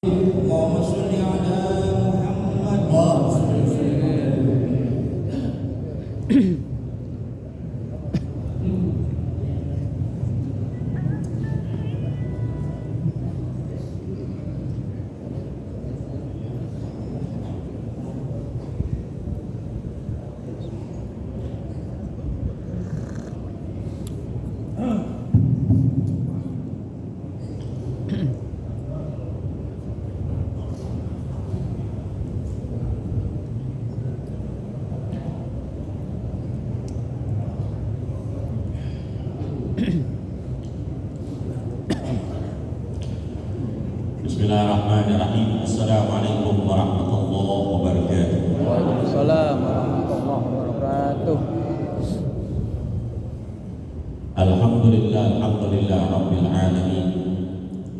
اللهم صل على محمد. Bismillahirrahmanirrahim. Assalamualaikum warahmatullahi wabarakatuh. Waalaikumsalam warahmatullahi wabarakatuh. Alhamdulillah rabbil alamin.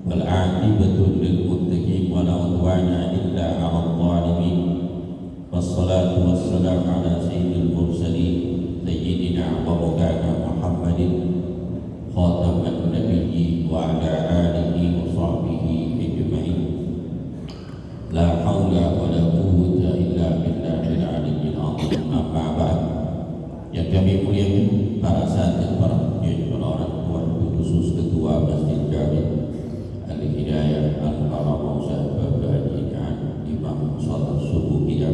Wal 'aqibatu lil muttaqin wa la 'udwana illa 'alal zalimin. Wassalatu wassalamu ala sayyidil mursalin sayyidina wa maulana Muhammadin khataman nabiyyin wa ala alihi wa sahbihi ajma'in. La haula wa la quwwata illa billahil aliyyil azim. Amma ba'd. Yang kami muliakan para sahabat, para penyanyi, para orang tua, khusus ketua Masjid Jami Al-Hidayah Al-Karam Ustaz Bapak Haji Imam Salat Subuh kita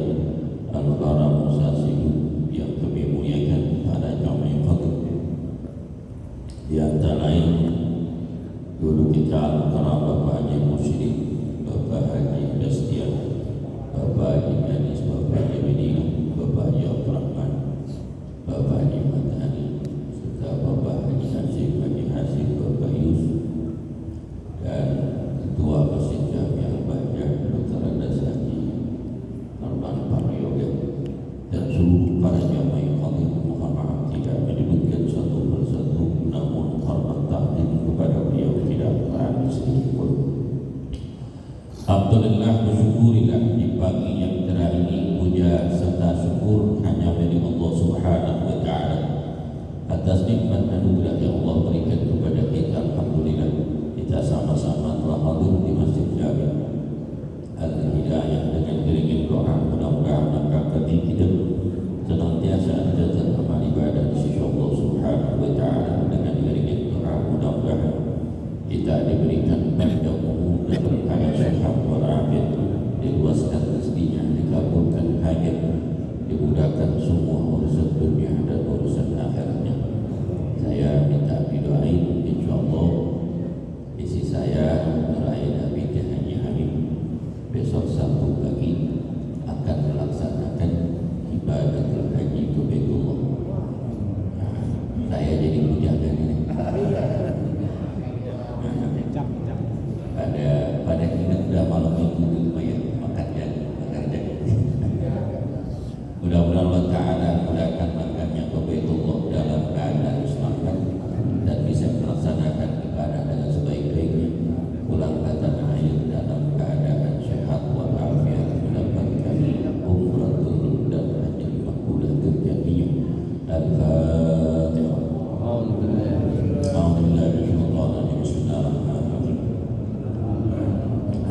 Al-Karam Ustaz Sidu, yang kami muliakan para jamaah khatib. Di antara lain guru kita Al-Karam Bapak Haji Musyrik, Bapak Haji Dastian, Bapak Haji Manis, Bapak Haji Medina, Bapak Haji Abdurrahman, Bapak Haji Matani, serta Bapak Haji Hasim, Haji Hasim, Bapak Yusuf, dan Ketua Masjid Jami Al-Bahjah Dr. Andas Haji Arman Paryoga, dan seluruh para jamaah khatib. Mohon maaf tidak menyebutkan satu persatu, namun hormat takdim kepada beliau tidak kurang sedikit pun. Alhamdulillah, bersyukurillah di pagi yang cerah ini, puja serta syukur hanya milik Allah Subhanahu wa taala atas nikmat anugerah yang Allah berikan kepada kita. Alhamdulillah, kita sama-sama telah hadir di Masjid Jami Al-Hidayah dengan iringan doa. Mudah-mudahan maka kita senantiasa ada amal ibadah di sisi Allah Subhanahu wa taala dengan iringan doa. Mudah-mudahan kita diberikan panjang umur dan berkaya sehat walafiat, diluaskan rezekinya, dikabulkan hajat, dimudahkan semua urusan dunia dan urusan akhiratnya. Saya minta didoain, insyaallah isi saya meraih Nabi Haji Hamid besok Sabtu pagi akan melaksanakan ibadah haji ke Baitullah. Saya jadi bujangan ini. Pada ingat udah malam minggu lumayan makannya. Mudah-mudahan Allah Ta'ala mudahkan makannya ke Baitullah dalam keadaan selamat dan bisa melaksanakan ibadah dengan sebaik-baiknya, pulang ke tanah air dalam keadaan sehat walafiat, mendapatkan umratul dan haji makbulah terjadinya. Al-Fatihah.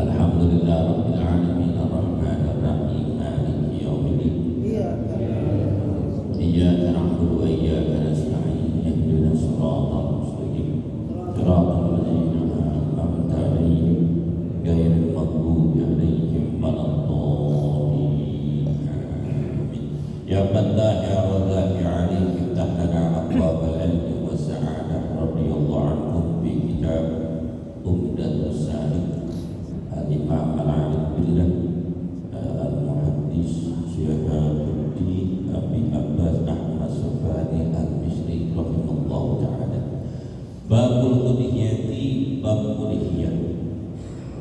Alhamdulillah rabbil alamin arrahmanir rahim maliki yaumiddin. Iyyaka na'budu wa iyyaka nasta'in ihdinas siratal mustaqim siratal ladzina an'amta 'alaihim ghairil maghdubi 'alaihim waladdallin. Ya Fattah ya Razzaq ya Alim, iftah lana abwabal ilmi was sa'adah radhiyallahu anhum bi kitab Umdatus Salik Al-Imam Al-Arif Billah Al-Muhaddis Syihabuddin Abi Abbas Ahmad Sufani Al-Misri rahimahullah ta'ala. Babul udhiyati, bab udhiyah.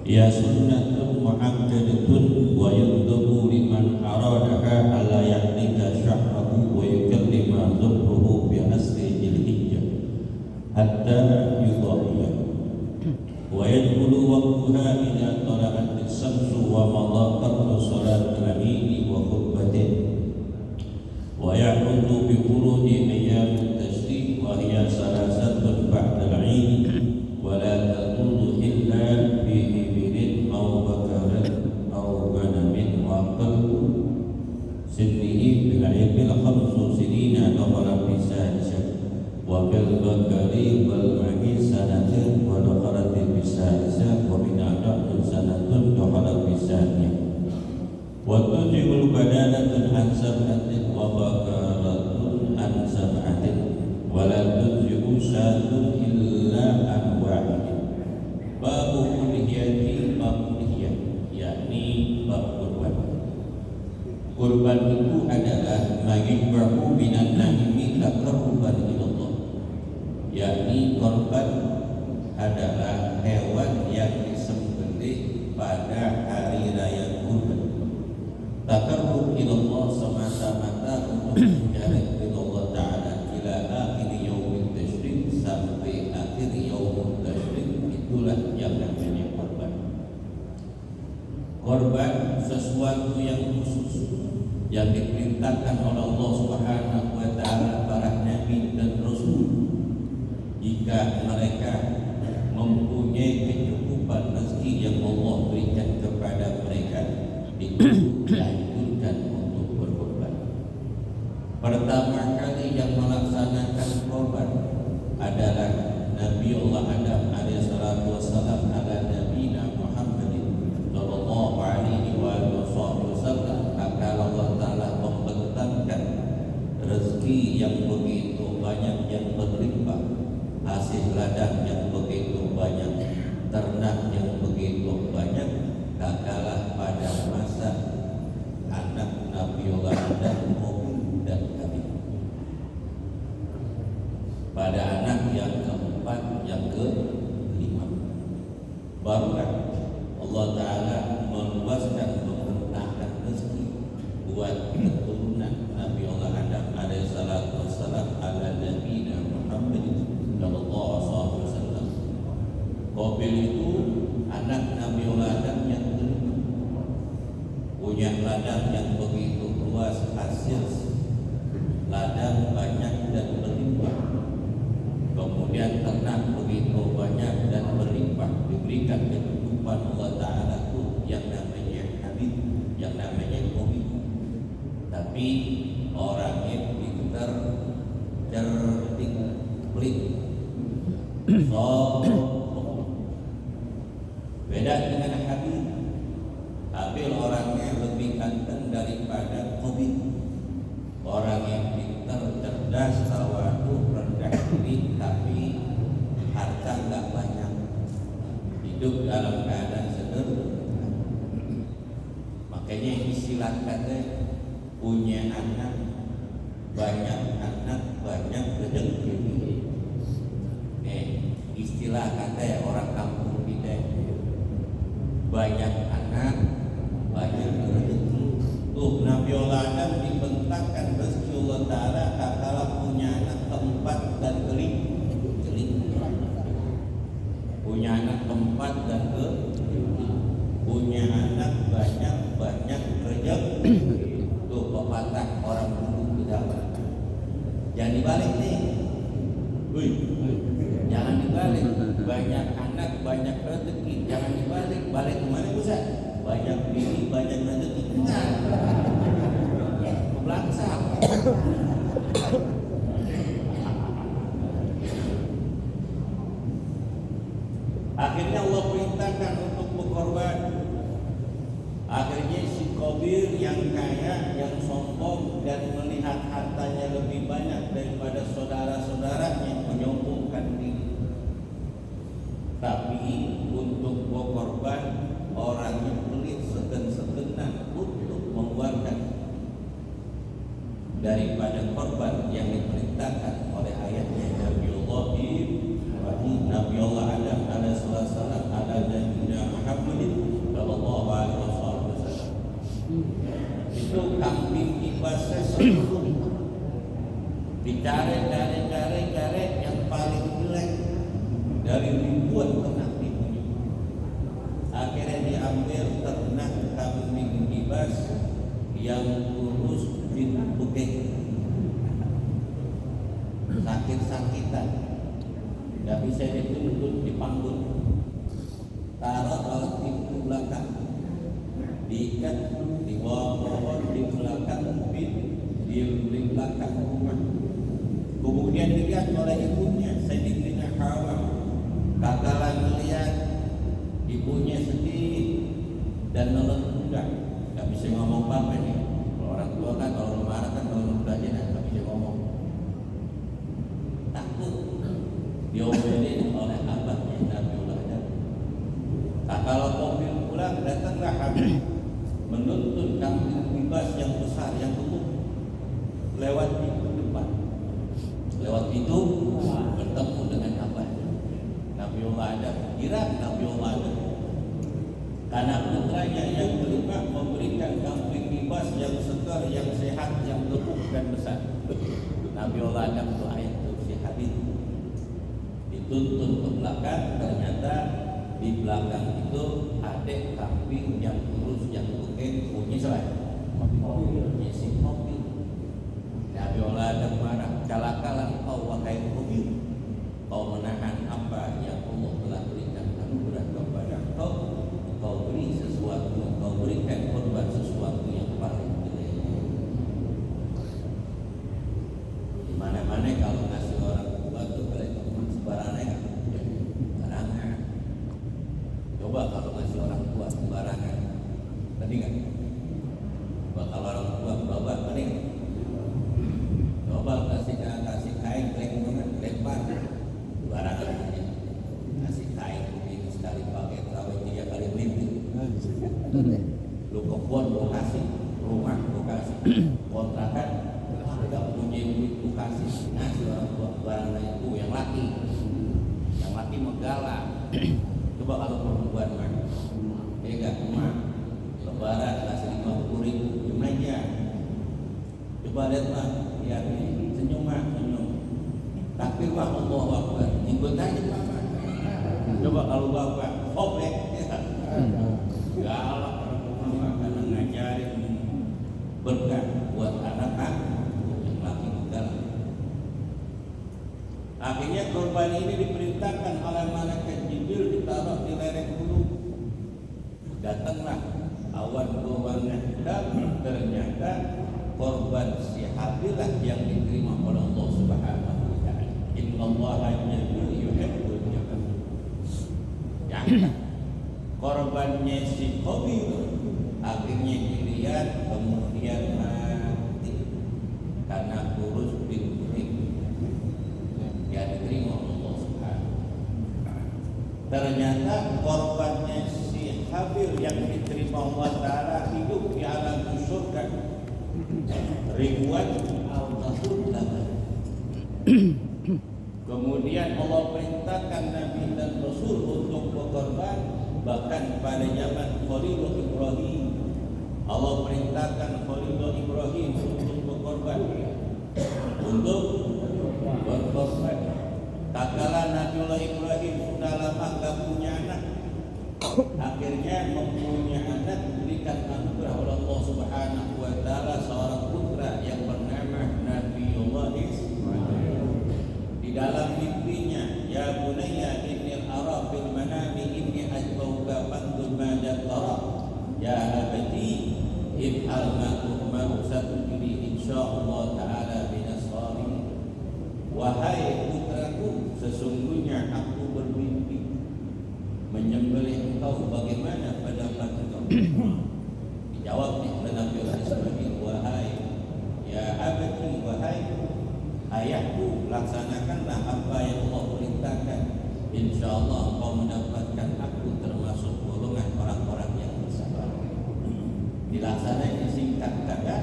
Ya sunnatun mu'akkadatun wa yundabu liman aradaha ala yahlika syahrahu wa yukallima zuhruhu bi asri jilhijjah hatta yudhiyah wa yadkhulu waqtuha idza tala'at as-samsu wa madha qabla salat al-eid wa khutbatih wa ya'udu bi furuji ayyam at-tashriq wa hiya salasatun ba'da al-eid wa la taqulu illa bi ibilin aw baka بالبكر والمعي سنة ودخلت بسادسة ومن أعداد سنة دخلت بثانية وتجب البدانة عن سبعة وبكرة عن سبعة ولا تجب شاة إلا عن واحد. باب ulhiyati, bab ulhiyah, yakni bab kurban. Kurban itu adalah magibbahu minan nahimi taqarruban ilallah, yakni korban adalah hewan yang disembelih pada hari raya kurban. Taqarrub ilallah semata-mata untuk mencari ridha Allah Ta'ala ila akhir yaumil tasyrik, sampai akhir yaumil tasyrik. Itulah yang namanya korban. Korban sesuatu yang khusus yang diperintahkan oleh Allah Subhanahu wa Ta'ala para nabi dan rasul. Jika mereka mempunyai kecukupan rezeki yang Allah berikan kepada mereka, dianjurkan untuk berkorban. Pertama kali yang melaksanakan korban adalah Nabi Allah Adam alaihissalatu wassalam ala nabiyina Muhammadin sallallahu alaihi wasallam. Agar Allah Ta'ala membentangkan rezeki yang begitu banyak, yang berlimpah, hasil ladang yang begitu banyak, ternak yang begitu banyak, tak kalah pada masa anak Nabiullah Adam, Nuh dan Habib. Pada anak yang keempat, yang kelima, barulah Allah Ta'ala meluaskan, memerintahkan rezeki buat keturunan Nabiullah Adam alaihissalatu wassalam ala nabiyina Muhammad sallallahu alaihi wasallam. Qabil itu anak Nabiullah Adam yang kelima, punya ladang yang begitu luas, hasil ladang banyak dan berlimpah. Kemudian ternak begitu banyak dan berlimpah, diberikan kecukupan Allah Ta'ala itu yang namanya Habib, yang namanya Qabil. Tapi orangnya pintar, cerdik, pelit, beda dengan Habib. Habib orangnya lebih ganteng daripada Qabil. Orang yang pintar, cerdas, tawadu, rendah diri, tapi harta nggak banyak, hidup dalam keadaan sederhana. Makanya istilah kata punya anak banyak, rezeki. Istilah kata orang kampung kita, banyak anak, banyak rezeki. Tuh Nabiullah Adam dibentangkan rezeki Allah Ta'ala kakala punya anak keempat dan kelima. Punya anak keempat dan kelima, punya anak banyak rezeki. Tuh pepatah orang dulu zaman. Jangan dibalik nih. Jangan dibalik. Banyak anak, banyak rezeki. Jangan dibalik. Balik kemana Ustaz? Banyak bini, banyak rezeki. Belaksak. Akhirnya Allah perintahkan untuk berkorban. Akhirnya si Qabil yang kaya, yang sombong dan melihat hartanya lebih banyak daripada saudara-saudaranya, menyombongkan diri. Tapi untuk berkorban, orangnya pelit, segen-segenan untuk mengeluarkan daripada korban yang diperintahkan oleh ayatnya Nabiullah Ibrahim, Nabiullah Adam alaihissalam ala nabiyina Muhammadin sallallahu alaihi wasallam. Itu kambing dibasah seluruh, dicari yang paling jelek dari ribuan ternak di bumi. Akhirnya diambil ternak kambing dibas yang kurus putih, sakit-sakitan, nggak bisa dituntut, dipanggul, taruh alat pintu belakang, diikat, dibawa pohon di belakang mobil, di belakang rumah. Kemudian dilihat oleh ibunya Sayyidatina Hawa. Tatkala melihat ibunya sedih dan nolak, nggak bisa ngomong apa nih. Kalau orang tua kan kalau marah kan kalau aja nggak bisa ngomong. Takut diomelin oleh abahnya Nabiullah Adam. Nah, kalau mobil pulang datanglah Habib menuntun kambing bebas yang besar yang gemuk lewat pintu depan. Lewat pintu bertemu dengan abahnya Nabiullah Adam. Kira Nabiullah Adam karena putranya yang kelima memberikan kambing bebas yang segar, yang sehat, yang gemuk dan besar. Nabiullah Adam itu ayat itu si Habib dituntun ke belakang, ternyata di belakang itu ada kambing yang kurus, yang putih, punya selain si mobil. Nabiullah Adam marah, celakalah kau wahai mobil, kau menahan apa yang Allah telah berikan anugerah kepada kau. Kau beri sesuatu, kau berikan korban sesuatu yang paling gede. Di mana-mana kalau ngasih orang tua tuh kalau sembarangan, sembarangan. Coba kalau ngasih orang tua sembarangan, tadi nggak? Coba kalau orang tua bawa, tadi nggak? Coba kasih kain lempar, sembarangan aja. Kasih kain ini sekali pakai, terawih 3 kali mimpi. Lu kebun lu kasih, rumah lu kasih, kontrakan nggak punya duit lu kasih, ngasih orang tua barang itu yang laki megala. Coba kalau perempuan mah, enggak emak lebaran kasih 50.000 cuma aja. Coba lihat mah, lihat nih senyum mah senyum. Takbir mah Allahu Akbar, ikut aja mama. Coba kalau bapak hobek, galak mama karena ngajarin berkah buat anak-anak yang laki galak. Akhirnya korban ini diperintahkan oleh malaikat Jibril ditaruh di lereng gunung. Datanglah awan berwarna hitam, ternyata korban si Habil lah yang diterima oleh Allah Subhanahu wa taala. Innallaha yuhibbul muttaqin. Yang korbannya si Qabil akhirnya dilihat kemudian mati karena kurus pink. Ya diterima oleh Allah Subhanahu. Ternyata korbannya si Habil yang diterima Allah Taala hidup di alam surga ribuan tahun lamanya. Kemudian Allah perintahkan Nabi dan Rasul untuk berkorban, bahkan pada zaman Khalilullah Ibrahim Allah perintahkan Khalilullah Ibrahim untuk berkorban, untuk berkorban. Tatkala Nabiullah Ibrahim sudah lama gak punya anak, akhirnya mempunyai anak, diberikan anugerah oleh Allah Subhanahu wa taala seorang putra yang bernama Nabiullah Ismail. Di dalam mimpinya, ya bunayya inni ara fil manami inni ajbauka fanzur madza tara. Ya abati if'al ma tu'maru satujri insyaallah taala binasari. Wahai putraku, sesungguhnya aku bermimpi menyembelih engkau, bagaimana pendapat engkau? Dijawab oleh Nabi Ismail, wahai ya abadi, wahai ayahku, laksanakanlah apa yang Allah perintahkan. Insyaallah engkau mendapatkan aku termasuk golongan orang-orang yang bersabar. Dilaksanakan singkat kata,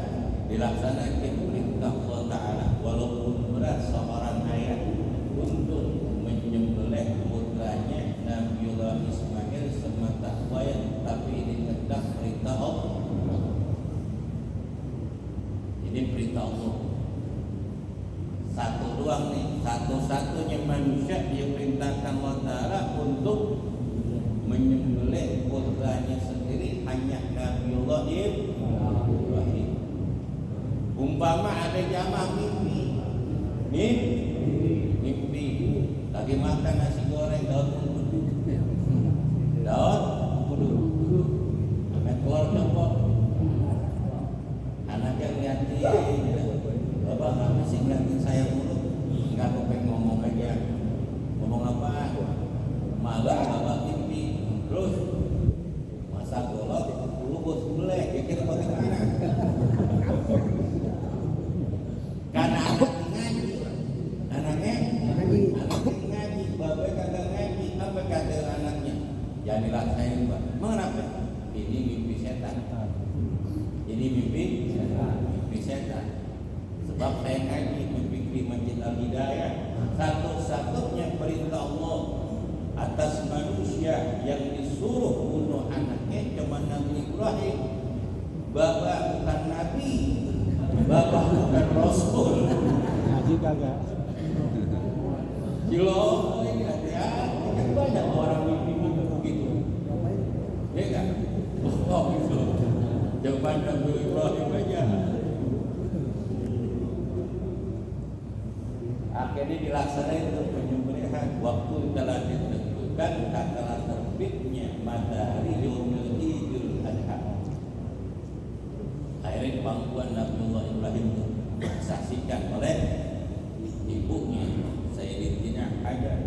dilaksanakan perintah Allah Taala, walaupun berat seorang ayah untuk menyembelih putranya Nabiullah Ismail semata wayang, tapi ini kehendak perintah Allah. Ini perintah Allah. Satu doang nih, satu-satunya manusia yang perintahkan Allah Ta'ala untuk menyembelih putranya sendiri hanya Nabiullah Ibrahim. Umpama ada jamaah mimpi lagi makan nasi goreng daun kudu sampai keluar jempol, anak yang liatin, bapak nggak mesti ngeliatin saya mulu, Gak dilaksanain Pak. Mengapa? Ini mimpi setan. Ini mimpi setan. Sebab saya ngaji mimpi di Masjid Al-Hidayah, satu-satunya perintah Allah atas manusia yang disuruh bunuh anaknya cuma Nabi Ibrahim. Bapak bukan Nabi, Bapak bukan Rasul. Ngaji kagak. Jilo, ini hati-hati. Kan banyak orang mimpi-mimpi begitu. Ya kan? Oh gitu. Jawaban Nabi Ibrahim aja. Akhirnya dilaksanakan untuk penyembelihan. Waktu telah ditentukan, telah terbitnya matahari Yaumul Idul Adha. Akhirnya pangkuan Nabiullah Ibrahim disaksikan oleh ibunya Sayyidatina Hajar.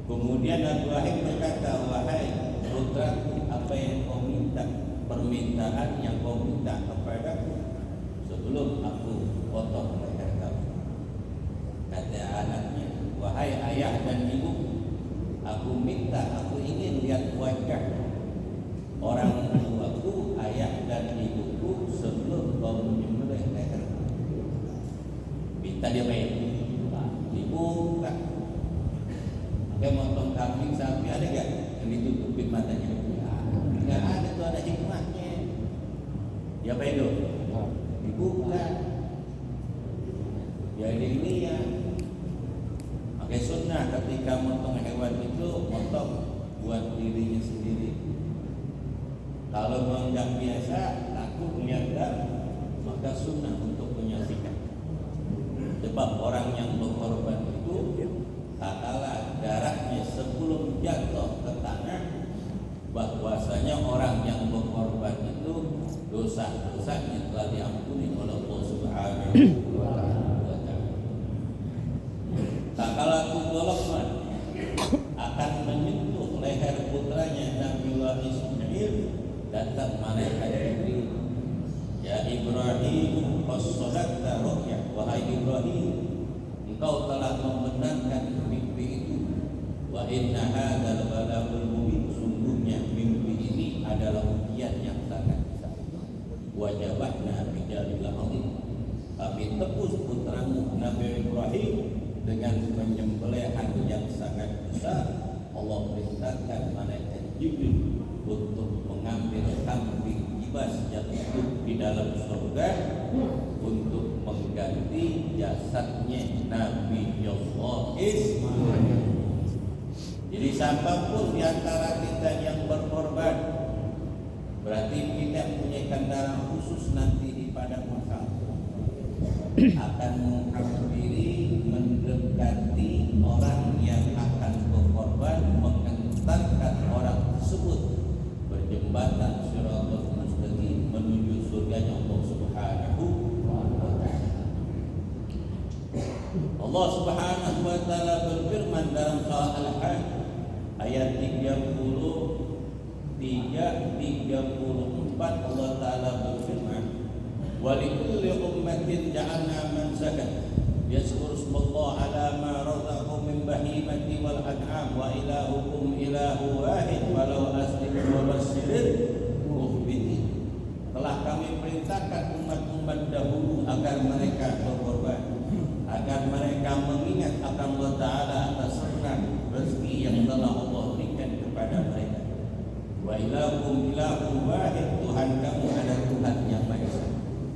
Kemudian Nabi Ibrahim berkata, wahai putraku, apa yang kau minta, permintaan yang kau minta kepadaku sebelum aku potong leher kamu. Kata anaknya, wahai ayah dan ibu, aku ingin lihat wajah orang tuaku, ayah dan ibuku sebelum kau menyembelih leher. Minta dia baik. Dibuka. Pakai motong kambing sapi ada gak yang ditutupin matanya? Nggak ada, tuh ada hikmahnya. Ya baik dong. Dibuka. Ya ini ya. Pakai sunnah ketika motong hewan itu motong buat dirinya sendiri. Kalau menganggap biasa, takut melihat darah, maka sunnah untuk menyaksikan. Sebab orang yang berkorban itu katalah darahnya sebelum jatuh ke tanah, bahwasanya orang yang berkorban itu dosa-dosanya telah diampuni oleh Allah Subhanahu wa Ta'ala. Tak kala Luqman akan menyentuh leher putranya Nabiullah Ismail, datang malaikat Jibril. Ya Ibrahim, qad-sadaqta ru'ya. Wahai Ibrahim, engkau telah membenarkan mimpi itu. Wa inna hadzal balagul mubin, sungguhnya mimpi ini adalah ujian yang sangat besar. Wajabahna bijalil azim, kami tebus putramu Nabi Ibrahim dengan penyembelihan yang sangat besar. Allah perintahkan malaikat Jibril untuk mengambil kambing kibas yang hidup di dalam surga untuk mengganti jasadnya Nabi Ismail. Jadi siapapun di antara kita yang berkorban, berarti kita punya kendaraan khusus nanti di padang mahsyar, akan menghampiri, mendekati orang yang akan berkorban, mengantarkan orang tersebut berjembatan Shiratul Mustaqim menuju surganya Allah Subhanahu wa Ta'ala. Allah Subhanahu wa Ta'ala berfirman dalam surah Al-Hajj ayat 33-34, Allah Ta'ala berfirman, wa likulli ummatin ja'alna mansakan yazkuru ismallah ala ma razaqahum min bahimati wal an'am wa ilahukum ilahu wahid walau aslimu wa basyiril mukhbitin. Telah kami perintahkan umat-umat dahulu agar mereka berkorban, agar mereka mengingat akan Allah Ta'ala atas nikmat rezeki yang telah Allah berikan kepada mereka. Wa ilahukum ilahu wahid, Tuhan kamu adalah Tuhan yang Maha Esa.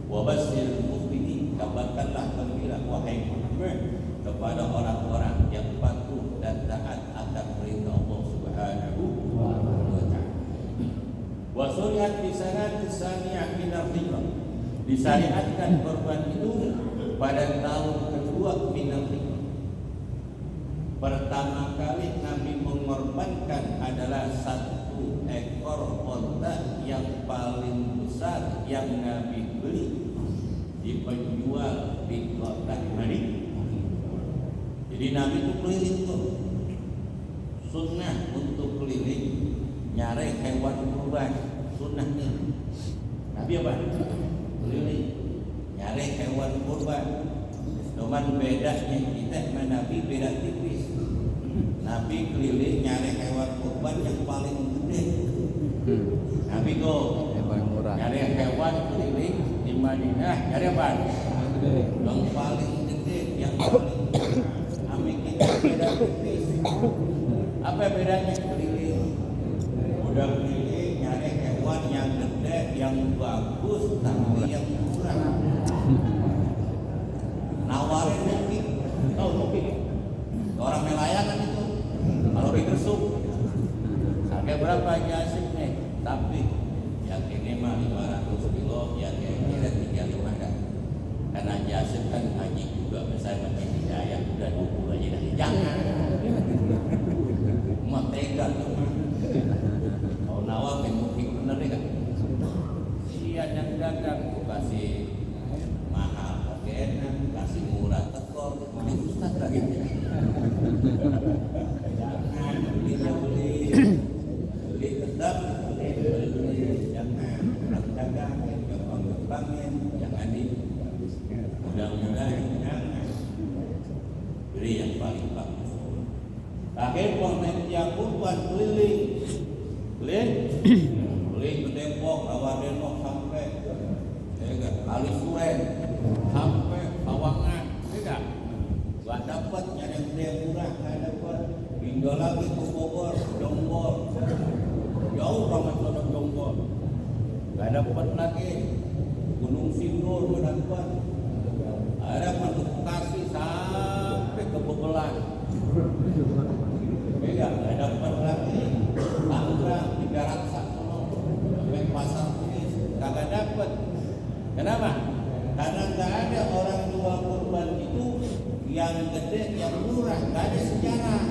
Wa basyiril mukhbitin, kabarkanlah gembira wahai Muhammad kepada orang-orang yang patuh dan taat akan perintah Allah Subhanahu wa Ta'ala. Wa syuri'at bi sanati saniyah min al-hijrah, disyariatkan korban itu pada tahun kedua min al-hijrah. Pertama kali Nabi mengorbankan adalah satu ekor onta yang paling besar yang Nabi beli dipenjual di kota Madinah. Jadi Nabi itu keliling tuh, sunnah untuk keliling nyari hewan kurban, sunnahnya. Nabi apa? Keliling nyari hewan kurban. Cuman bedanya kita sama Nabi beda tipis. Nabi keliling nyari hewan kurban yang paling gede. Nabi tuh Yang paling murah. nyari hewan keliling di Madinah, nyari apa? Yang paling gede, yang paling kami kita beda tipis. Apa bedanya keliling? Udah keliling nyari hewan yang gede, yang bagus, tapi yang murah. Nawarin mungkin, tahu mungkin orang melayangan itu kalau digersuk harga berapa jasik nih, tapi yang ini mah 500 kilo, yang ini 35 kan, karena jasik kan haji juga, misalnya masih hidayah udah 20 aja dari jangan mah tega tuh mah kalau nawarin mungkin bener deh kan, sian yang dagang tuh kasih mahal, oke enak, kasih murah tekor, ini ustaz lagi. Jangan beli tetap beli, jangan orang dagang yang gampang-gampangin, jangan di mudah-mudahan jangan beli yang paling bagus. Akhir panitia kurban keliling ke Depok, Rawadenok sampai Kali Suren sampai Pawangan, tidak gak dapat nyari yang gede murah, gak dapat. Tinggal lagi ke Bogor, Jonggol, jauh banget sono Jonggol, gak dapat lagi. Gunung Sindur gak dapat. Ada Bekasi sampai ke Bebelan, gak dapat lagi. Tangerang, Tiga Raksa sono sampai Pasar Kunis, kagak dapat. Kenapa? Karena gak ada orang jual kurban itu yang gede, yang murah, gak ada sejarah.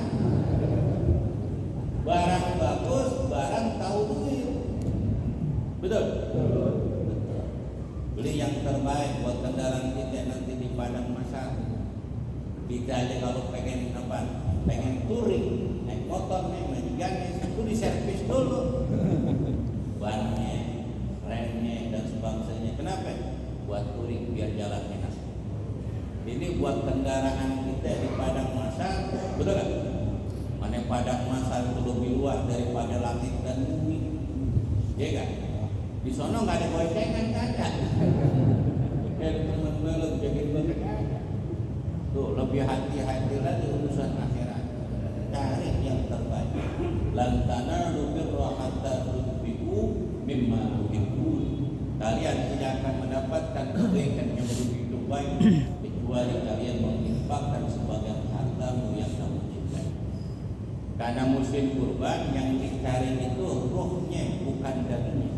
Barang bagus, barang tahu duit. Betul? Beli yang terbaik buat kendaraan kita nanti di padang masa. Kita aja kalau pengen apa? Pengen touring, naik motor, naik majikan, itu diservis dulu. Bannya, remnya dan sebangsanya. Kenapa? Buat touring biar jalan enak. Ini buat kendaraan kita di padang masa, betul kan? Mana padang masa itu lebih luas daripada langit dan bumi, ya kan? Di sono nggak ada boncengan, nggak ada. Kayak teman melek jadi boncengan. Tuh lebih hati-hati lagi urusan akhirat. Cari yang terbaik. Lantana lubir rohata rubiu mimma tuhibbun. Kalian tidak akan mendapatkan kebaikan yang begitu baik kecuali kalian menginfakkan sebagian hartamu yang kamu cintai. Karena musim kurban yang dicari itu rohnya, bukan dagingnya.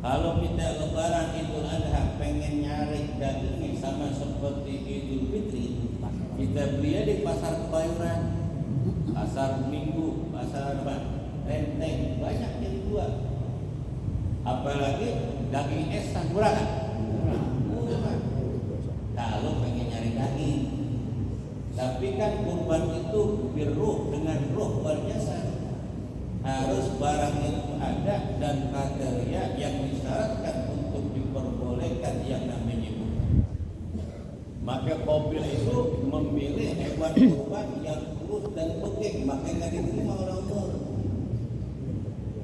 Kalau kita lebaran Idul Adha pengen nyari dagingnya sama seperti Idul Fitri, kita beli di pasar Kebayoran, pasar Minggu, pasar Renteng, banyak yang jual. Apalagi daging esan, murah kan? Murah. Kalau pengen nyari daging, tapi kan kurban itu berruh dengan roh berjasa. Harus barang itu ada dan kriteria yang disyaratkan untuk diperbolehkan yang namanya kurban. Maka mobil itu memilih hewan kurban yang kurus dan pekik, maka nggak diterima oleh Allah.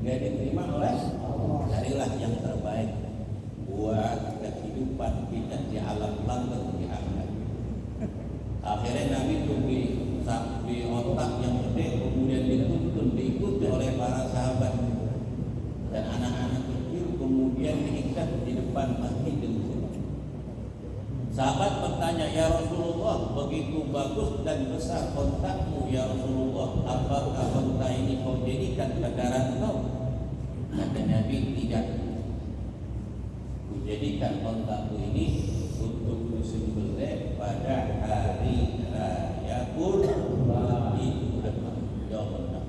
Nggak diterima oleh Allah. Carilah yang terbaik buat kehidupan kita di alam langit di akhirat. Akhirnya Nabi itu di otak yang gede, kemudian dituntun diikuti oleh para sahabat dan anak-anak kecil, kemudian diikat di depan Masjidil Haram. Sahabat bertanya, ya Rasulullah, begitu bagus dan besar ontakmu ya Rasulullah, apakah onta ini kau jadikan kendaraan kau? Kata Nabi, tidak. Kujadikan ontaku ini untuk disembelih pada hari raya kurban itu. Jawab.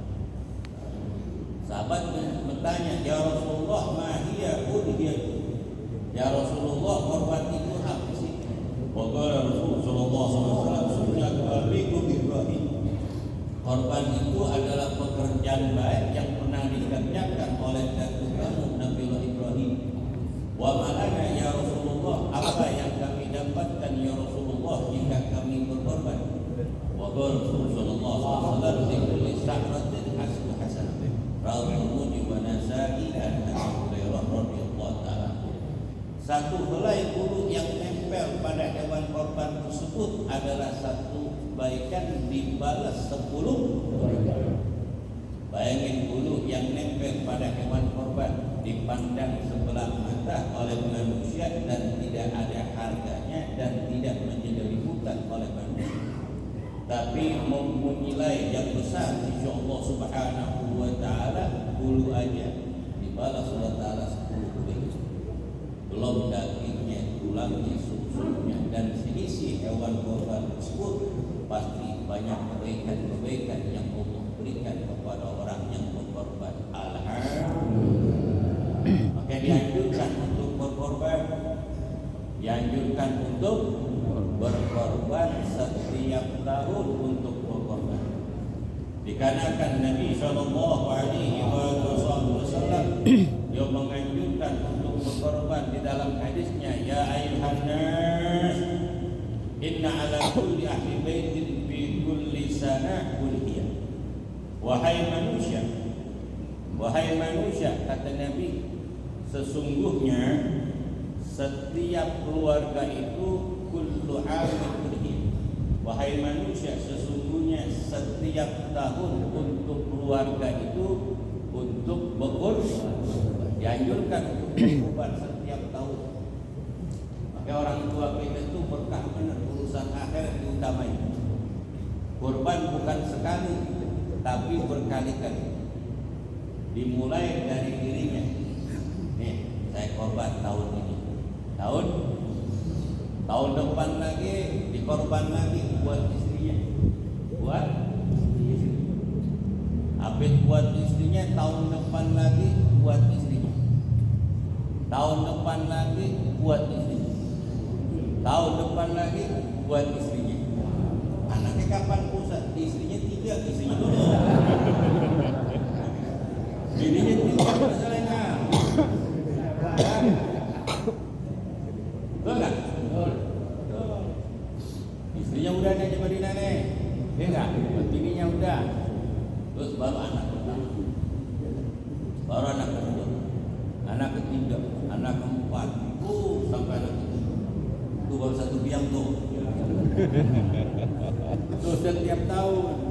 Sahabat bertanya, ya Rasulullah, mahiyya udhiyah. Ya Rasulullah, korban itu apa sih? Qala Rasulullah SAW, Ibrahim. Korban itu adalah pekerjaan baik yang pernah dikerjakan oleh kamu Nabi Ibrahim. Wa ma'ana ya Rasulullah, apa yang kami dapatkan ya Rasulullah jika kami berkorban? Wa qala Rasulullah Satu helai bulu yang nempel pada hewan korban tersebut adalah satu kebaikan dibalas 10 kebaikan. Bayangin bulu yang nempel pada hewan korban dipandang sebelah mata oleh manusia dan tidak ada harganya dan tidak menjadi ributan oleh manusia, tapi mempunyai yang besar insya Allah subhanahu wa ta'ala. Bulu aja dibalas Allah ta'ala 10 kebaikan, belum dagingnya, tulangnya, susunya dan seisi hewan korban tersebut. Pasti banyak kebaikan-kebaikan yang Allah berikan kepada orang yang berkorban. Alhamdulillah. Maka dianjurkan untuk berkorban, dianjurkan untuk berkorban setiap tahun untuk berkorban. Dikarenakan Nabi SAW yang menganjurkan untuk berkorban di dalam hadisnya, ya ayuhan nas, inna ala kulli ahli baitin fi kulli sanah kulhiyah. Wahai manusia, kata Nabi, sesungguhnya setiap keluarga itu kullu amin kulhiyah. Wahai manusia, sesungguhnya setiap tahun untuk keluarga itu untuk berkorban. Dianjurkan untuk berkorban setiap tahun. Maka orang tua kita itu berkah benar, urusan akhirat diutamai. Korban bukan sekali, tapi berkali-kali. Dimulai dari dirinya. Nih, saya korban tahun ini. Tahun depan lagi dikorban lagi buat istrinya. Buat istri. Habis buat istrinya, tahun depan lagi buat istrinya. Tahun depan lagi buat istrinya. Tahun depan lagi buat istrinya. Anaknya kapan pusat? Istrinya 3, istrinya dulu. Bininya 3 masalahnya. Betul nggak? Istrinya udah nih di Madinah nih, ya nggak? Bininya udah. Terus baru anak pertama, baru anak kedua, anak ketiga, anak keempat, sampai anak ketiga. Itu baru satu biang tuh. Itu setiap tahun.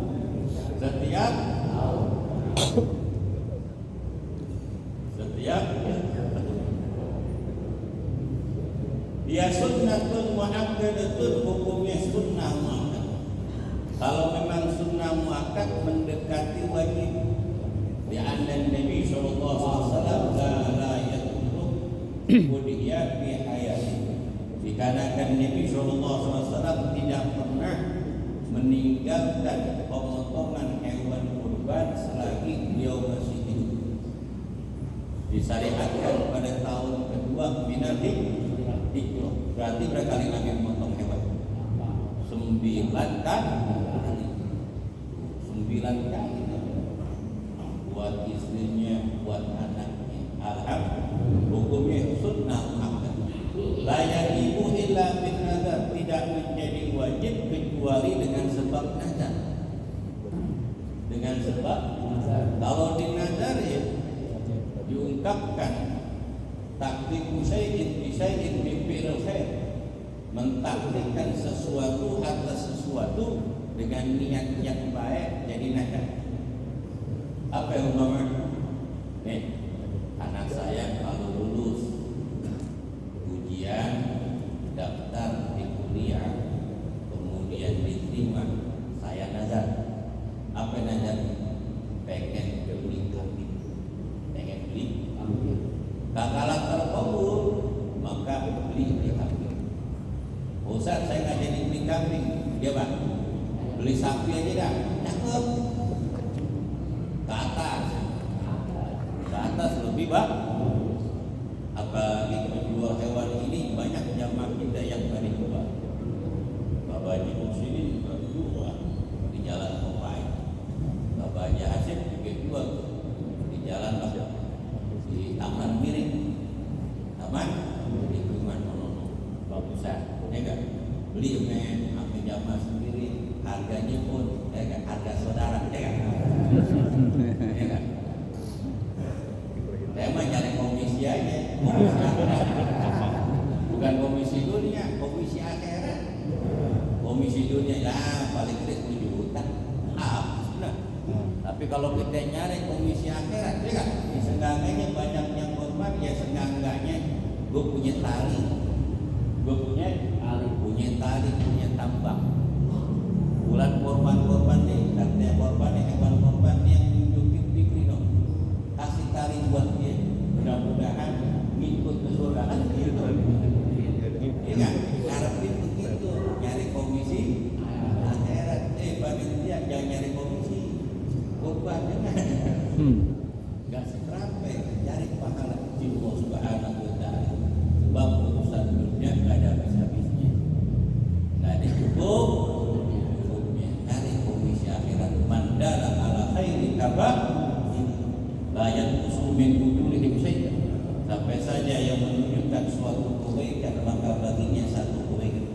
Dia sunnatun mu'akkadatun, hukumnya sunnah mu'akkad. Kalau memang sunnah mu'akkad mendekati wajib. Di andan Nabi SAW la yatruk udhiyah fi hayati. Dikarenakan Nabi SAW tidak pernah meninggalkan pemotongan hewan kurban selagi beliau masih hidup. Disyariatkan pada tahun kedua minal hijrah. Berarti berkali lagi memotong hewan 9 kali. 9 kali buat istrinya, buat anaknya. Alhamdulillah, hukumnya sunnah muakkad. La yajibu illa bin nazar, tidak menjadi wajib kecuali dengan sebab nazar. Dengan sebab nazar. Kalau di nazar ya diungkapkan takdiku syai'in bi syai'in min fi'il khair, mentakdirkan sesuatu atas sesuatu dengan niat yang baik jadi nazar. Apa yang umpama? Nih, anak saya kalau lulus ujian daftar di kuliah kemudian diterima, saya nazar. Apa nazar? Pengen beli kambing. Pengen beli kambing. Kalau terkabul maka beli kambing. Ustaz, saya nggak jadi beli kambing. Dia bang, beli sapi aja dah. Cakep. Ke atas lebih bang. Apalagi menjual hewan ini banyak jamaah kita yang tadi jual. Bapak Haji Muhsin juga jual di Jalan Kopai. Bapak Haji Hasim juga jual di Jalan Bapak. Di Taman Miring, Taman di Kuman Monono, bagusan, ya kan? Beli men, ambil jamaah sendiri, harganya pun, ya kan? Harga saudara, ya kan? Ya kan? Saya mah cari komisi aja, komisi apa? komisi dunia ya paling gede 10 juta. Nah, tapi kalau kita nyari komisi akhirat, ya kan? Seenggaknya banyak yang korban, ya seenggaknya gue punya tali, punya tali, punya tambang. Bulan korban nih, katanya korban nih, hewan korban yang nunjukin TV dong. Kasih tali buat dia, mudah-mudahan ngikut ke surga kan gitu. Iya kan? Harapin begitu, nyari komisi akhirat. Panitia jangan nyari komisi korban, jangan. Gak serampe, cari pahala di Allah Subhanahu wa Ta'ala. Sebab urusan dunia gak ada habis-habisnya, gak ada cukupnya. Cari komisi akhirat. Mandala ala khairi kaba layak usumin ujurihim syai'an. Sampai saja yang menunjukkan suatu kebaikan, maka baginya satu kebaikan,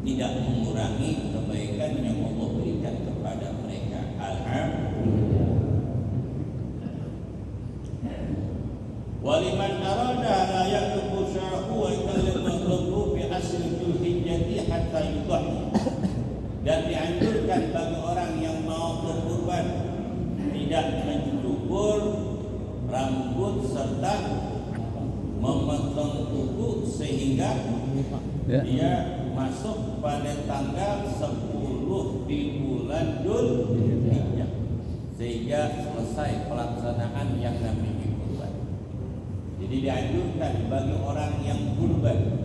tidak mengurangi kebaikan yang Allah berikan kepada mereka. Alhamdulillah. Waliman arada la yaktubu syarahu wa yukallimu bi asri dzulhijjati hatta yudhhi. Dan dianjurkan bagi orang yang mau berkurban tidak mencukur rambut serta memotong kuku sehingga dia masuk pada tanggal 10 di bulan Dzulhijjah, sehingga selesai pelaksanaan yang namanya kurban. Jadi dianjurkan bagi orang yang kurban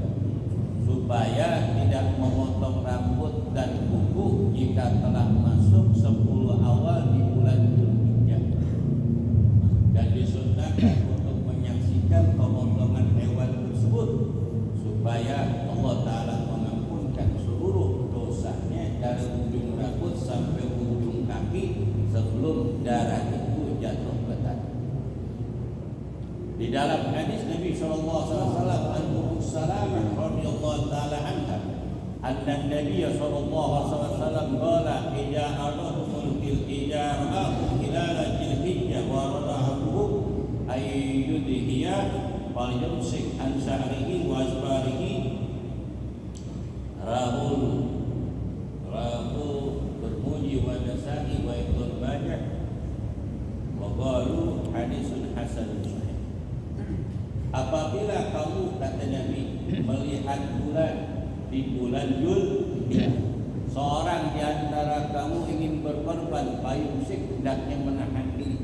supaya tidak memotong rambut dan kuku jika telah masuk 10 awal di bulan Dzulhijjah, dan disunahkan untuk menyaksikan pemotongan hewan tersebut supaya Allah Ta'ala mengampunkan seluruh dosanya dari ujung rambut sampai ujung kaki sebelum darah itu jatuh ke tanah. Di dalam hadis Nabi sallallahu alaihi wasallam Ummu Salamah radhiyallahu taala anha, anna Nabi sallallahu alaihi wasallam qala idza aradul ijarahu hilal Dzulhijjah wa radahu ayyudhiya falyumsik an sya'rihi wa asfarihi. Rahu bermuji wa Nasa'i wa Ibnu Majah wa qalu hadisun hasanun sahih. Apabila kamu, kata Nabi, melihat bulan di bulan Dzulhijjah, seorang di antara kamu ingin berkorban, payungsik, hendaknya menahan diri,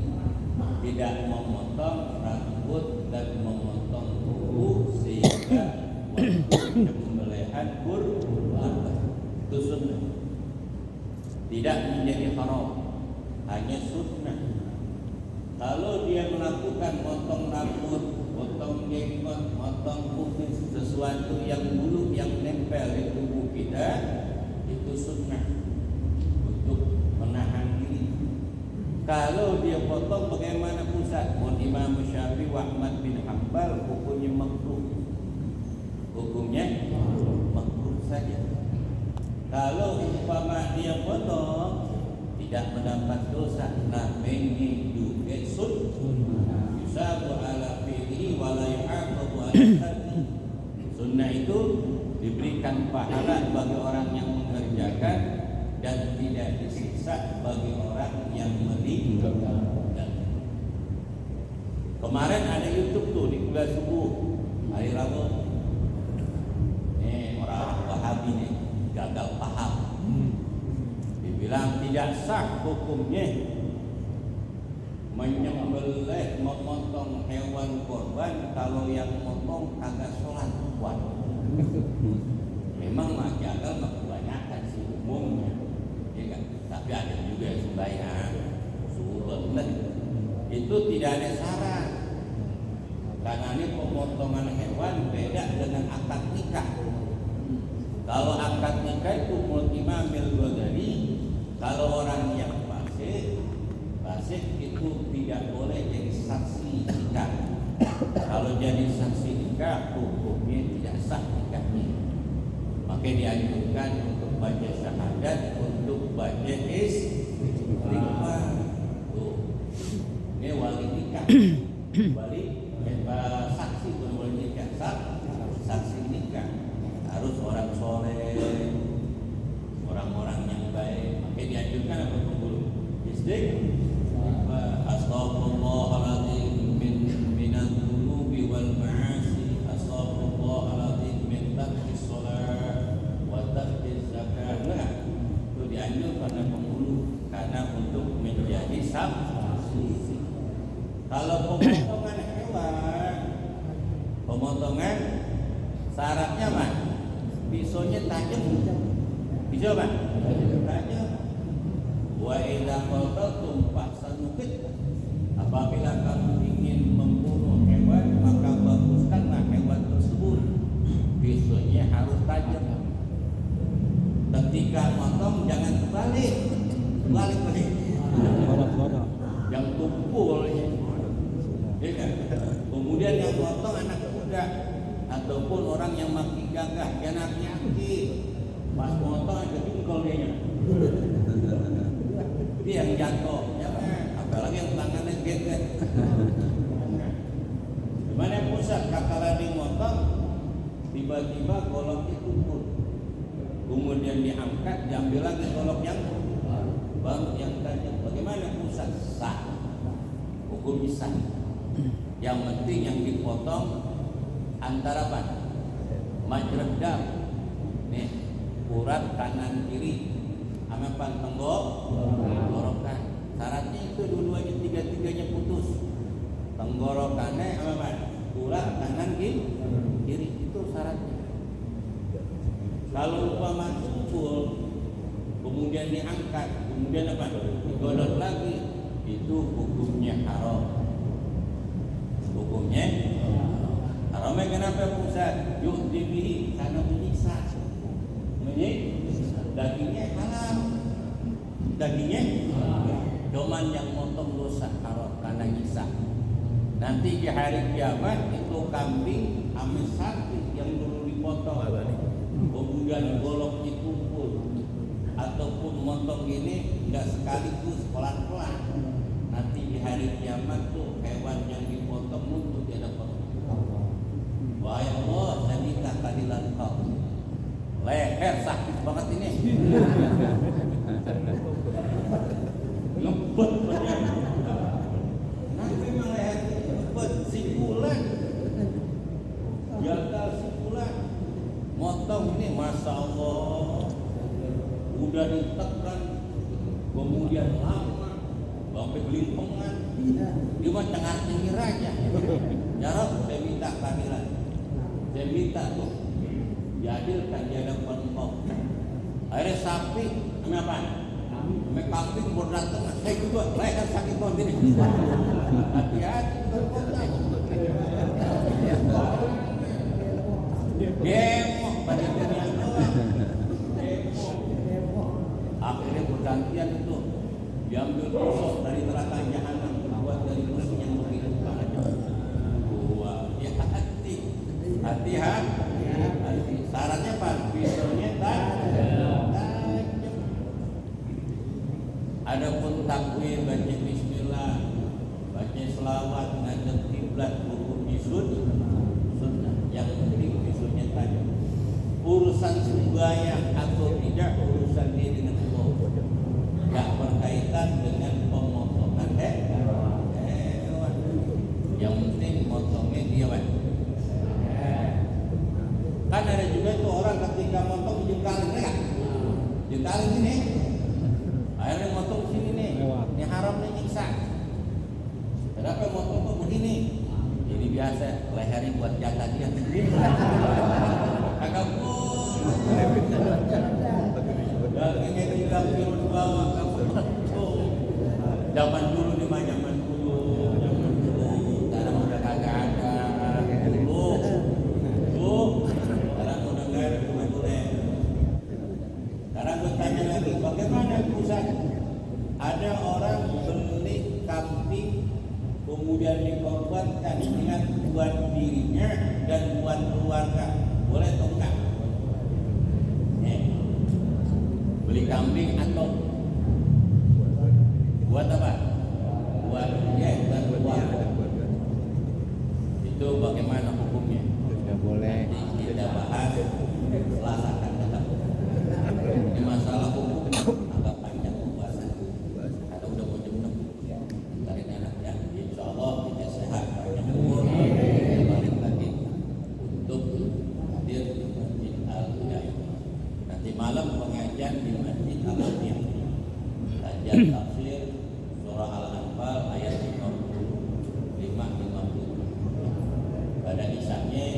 tidak memotong rambut dan memotong kuku sehingga waktu penyembelihan kurban itu sunnah, tidak menjadi haram, hanya sunnah. Kalau dia melakukan motong rambut, motong jenggot, motong kuku, sesuatu yang bulu yang nempel di tubuh kita, itu sunnah untuk menahan diri. Kalau dia potong bagaimana pusat? Imam Syafi'i wa Ahmad bin Hanbal hukumnya makruh. Hukumnya makruh saja. Kalau umpama dia potong tidak mendapat dosa, namanya juga sunnah. Yusabu ala fi'lihi wa la yu'aqabu ala tarkihi. Sunnah itu diberikan pahala bagi orang yang mengerjakan dan tidak disiksa bagi orang yang meninggalkan. Kemarin ada YouTube tuh di kuliah subuh hari Rabu. Orang Wahabi nih gagal paham. Dibilang tidak sah hukumnya menyembelih, memotong hewan korban kalau yang motong kagak sholat. Memang mah gagal mah kebanyakan sih umumnya, ya kan? Tapi ada juga sembahyang sunnah. Itu tidak ada syarat. Karena ini pemotongan hewan beda dengan akad nikah. Kalau akad nikah itu menurut Imam Al-Ghazali, kalau orang yang fasik itu tidak boleh jadi saksi nikah. Kalau jadi saksi nikah hukumnya tidak sah nikahnya. Maka dianjurkan untuk baca syahadat, untuk baca istighfar. Ini wali nikah, wali saksi berwali nikah, saksi nikah harus orang soleh, Pemotongan syaratnya mah pisaunya tajam. Pisau apa? Tajam. Wa idza qaltum fahsanukit. Apabila kamu ingin membunuh hewan, maka baguskanlah hewan tersebut. Pisaunya harus tajam. Ketika motong jangan terbalik. Balik. Kodok. Yang tumpul ya. Kemudian yang potong anak muda ataupun orang yang makin gagah, jangan hati-hati. Pas potong ada jengkol dia. Dia yang jatuh, jangan. Apalagi yang tangannya geget. Gimana pusat kakalan motong, tiba-tiba goloknya tumpul. Kemudian diangkat, diambil lagi golok yang baru yang tajam. Bagaimana pusat? Sah. Hukum sah. Yang penting yang dipotong antara apa? Majrah dam. Nih, urat kanan kiri. Apa tenggorokan. Syaratnya itu dua-duanya tiga-tiganya putus. Tenggorokannya apa? Urat kanan kiri itu syaratnya. Kalau umpama tumpul kemudian diangkat, kemudian apa? Digodok lagi, itu hukumnya haram. Hukumnya haramnya kenapa Ustaz? Yu'dibihi karena menyiksa. Dagingnya halal. Dagingnya cuman yang motong dosa haram karena nyiksa. Nanti di hari kiamat itu kambing ame sapi yang dulu dipotong, kemudian goloknya tumpul ataupun motong ini enggak sekaligus pelan-pelan. Nanti di hari kiamat tuh hewan yang dipotong muncul di hadapan Allah. Wahai Allah, saya minta keadilan Kau. Leher sakit banget ini. Ngebet banget. Nanti memang leher ngebet sikulan. Gagal sikulan. Motong ini Masya Allah. Udah ditekan, kemudian lama, sampai gelimpengan. Dia mah cengar-cengir aja. Ya Rabb, saya minta keadilan. Saya minta tuh diadilkan di hadapan Engkau. Akhirnya sapi, namanya apa? Namanya kambing berdatang. Saya juga leher sakit banget ini. Hati-hati berpotong. Demok pada dunia doang. Akhirnya bergantian itu diambil tusuk dari neraka jahanam, dibuat dari besi yang begitu aja. Ya hati-hati. Syaratnya apa? Pisaunya tajam. Adapun takbir, baca bismillah, baca selawat, ngadep kiblat, hukum sunnah. Yang penting pisaunya tajam. Urusan sembahyang atau tidak urusan dia dengan Allah. Tidak berkaitan dengan pemotongan hewan. Yang penting motongnya dia kan ada juga itu orang ketika motong jengkalin mereka. Jengkalin ini. Akhirnya motong sini nih. Ini haram nih nyiksa. Kenapa motong kok begini? Ini biasa lehernya buat jaga dia. Agak pun. Dagingnya diambil bawah kamu. Zaman dulu nih mah zaman dulu. Sekarang udah kagak ada. Sekarang udah nggak ada cuma boleh. Sekarang gue tanya lagi, bagaimana Ustaz? Ada orang beli kambing kemudian dikorbankan dengan buat dirinya dan buat keluarga, boleh atau enggak? Beli kambing atau buat apa? Buat dia dan keluarga. Itu bagaimana hukumnya? Tidak boleh. Nanti kita bahas setelah akan datang. Ini masalah hukum agak panjang pembahasan. Ada udah mau jam 6. Tarik anak ya. Insya Allah kita sehat panjang umur. Balik lagi untuk hadir di Masjid Al-Hidayah. Nanti malam pengajian di Masjid Al-Hidayah. Kajian tafsir surah Al-Anfal ayat 55-50. Pada isanya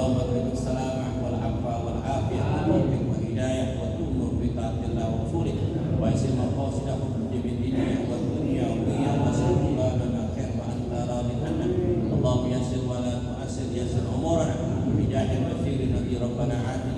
اللهم اكرم السلامة والعفو والعافية والتوفيق والهداية وتؤمر بطاعة الله ورسوله ويسر مقاصدهم في الدنيا والدنيا وقيا وسر بابنا خير وأنت راض عنا اللهم يسر ولا تؤسر يسر أمورنا بجاه البشير الذي ربنا عاتق